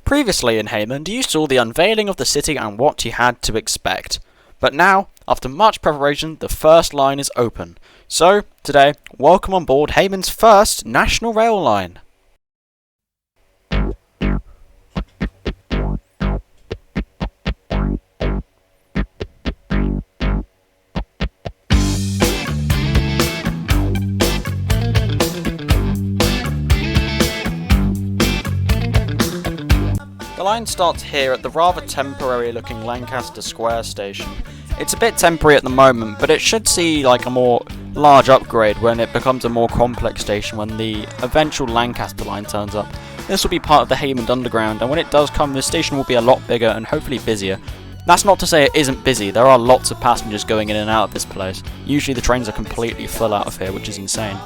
Previously in Haymond, you saw the unveiling of the city and what you had to expect. But now, after much preparation, the first line is open. So, today, welcome on board Haymond's first national rail line. The line starts here at the rather temporary looking Lancaster Square station. It's a bit temporary at the moment, but it should see like a more large upgrade when it becomes a more complex station when the eventual Lancaster line turns up. This will be part of the Haymond Underground, and when it does come, the station will be a lot bigger and hopefully busier. That's not to say it isn't busy, there are lots of passengers going in and out of this place. Usually the trains are completely full out of here, which is insane.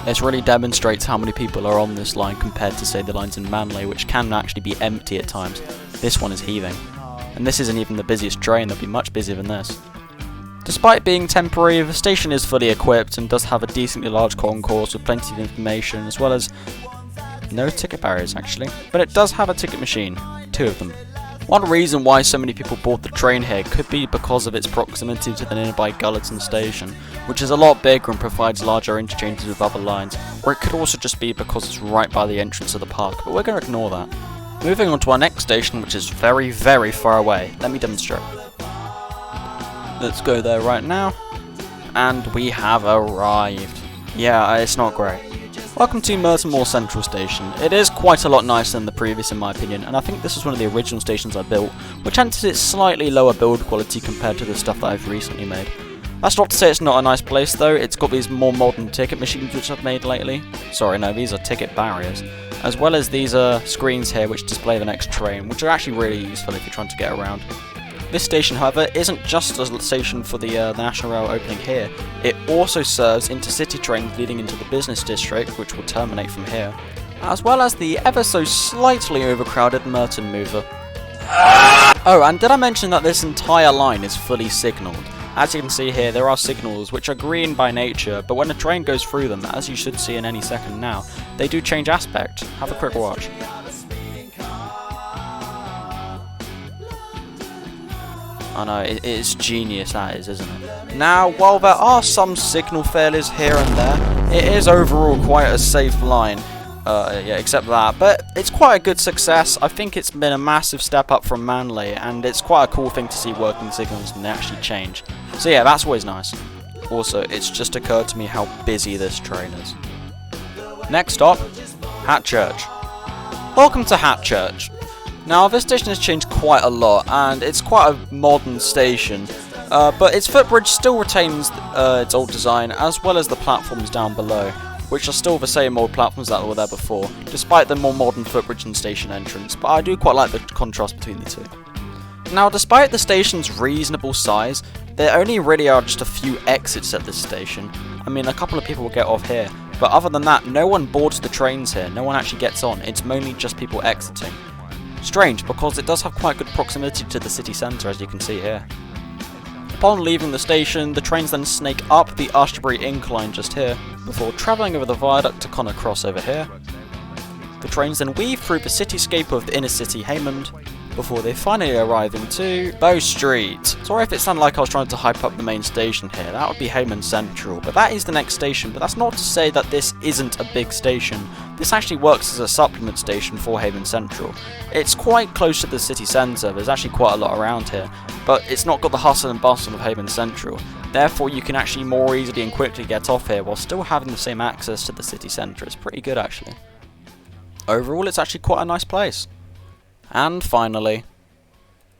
This really demonstrates how many people are on this line compared to, say, the lines in Manly, which can actually be empty at times. This one is heaving. And this isn't even the busiest train, they'll be much busier than this. Despite being temporary, the station is fully equipped and does have a decently large concourse with plenty of information, as well as no ticket barriers actually. But it does have a ticket machine, 2 of them. One reason why so many people board the train here could be because of its proximity to the nearby Gulleton station, which is a lot bigger and provides larger interchanges with other lines, or it could also just be because it's right by the entrance of the park, but we're going to ignore that. Moving on to our next station, which is very, very far away. Let me demonstrate. Let's go there right now, and we have arrived. Yeah, it's not great. Welcome to Mertonmoor Central Station. It is quite a lot nicer than the previous in my opinion, and I think this was one of the original stations I built, which enters its slightly lower build quality compared to the stuff that I've recently made. That's not to say it's not a nice place though, it's got these more modern ticket machines which I've made lately. Sorry, no, these are ticket barriers. As well as these screens here which display the next train, which are actually really useful if you're trying to get around. This station, however, isn't just a station for the National Rail opening here. It also serves intercity trains leading into the business district, which will terminate from here, as well as the ever so slightly overcrowded Mertonmoor. Oh, and did I mention that this entire line is fully signalled? As you can see here, there are signals which are green by nature, but when a train goes through them, as you should see in any second now, they do change aspect. Have a quick watch. I know, it's genius that is, isn't it? Now, while there are some signal failures here and there, it is overall quite a safe line. Yeah, except that. But it's quite a good success. I think it's been a massive step up from Manly, and it's quite a cool thing to see working signals and they actually change. So yeah, that's always nice. Also, it's just occurred to me how busy this train is. Next stop, Hatchurch. Welcome to Hatchurch. Now, this station has changed quite a lot, and it's quite a modern station, but its footbridge still retains its old design, as well as the platforms down below, which are still the same old platforms that were there before, despite the more modern footbridge and station entrance, but I do quite like the contrast between the two. Now, despite the station's reasonable size, there only really are just a few exits at this station. I mean, a couple of people will get off here, but other than that, no one boards the trains here, no one actually gets on, it's mainly just people exiting. Strange, because it does have quite good proximity to the city centre, as you can see here. Upon leaving the station, the trains then snake up the Ashbury incline just here, before travelling over the viaduct to Connor Cross over here. The trains then weave through the cityscape of the inner city Haymond, before they finally arrive into Bow Street. Sorry if it sounded like I was trying to hype up the main station here, that would be Haymond Central, but that is the next station, but that's not to say that this isn't a big station. This actually works as a supplement station for Haymond Central. It's quite close to the city centre, there's actually quite a lot around here, but it's not got the hustle and bustle of Haymond Central. Therefore you can actually more easily and quickly get off here while still having the same access to the city centre. It's pretty good actually. Overall it's actually quite a nice place. And finally,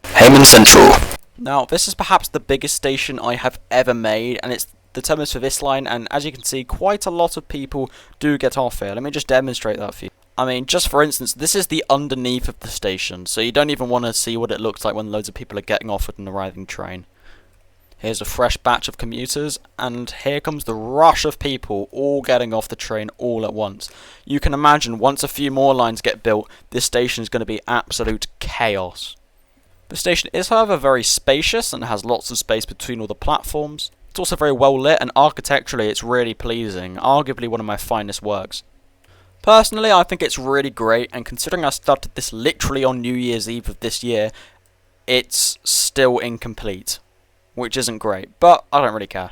Haymond Central. Now, this is perhaps the biggest station I have ever made, and it's the terminus for this line, and as you can see, quite a lot of people do get off here. Let me just demonstrate that for you. I mean, just for instance, this is the underneath of the station, so you don't even want to see what it looks like when loads of people are getting off at an arriving train. Here's a fresh batch of commuters, and here comes the rush of people all getting off the train all at once. You can imagine once a few more lines get built, this station is going to be absolute chaos. The station is however very spacious and has lots of space between all the platforms. It's also very well lit, and architecturally it's really pleasing, arguably one of my finest works. Personally, I think it's really great, and considering I started this literally on New Year's Eve of this year, it's still incomplete, which isn't great, but I don't really care.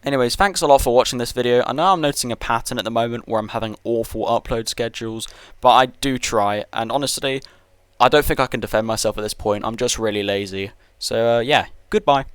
Anyways, thanks a lot for watching this video. I know I'm noticing a pattern at the moment where I'm having awful upload schedules, but I do try, and honestly, I don't think I can defend myself at this point. I'm just really lazy. So, yeah, goodbye.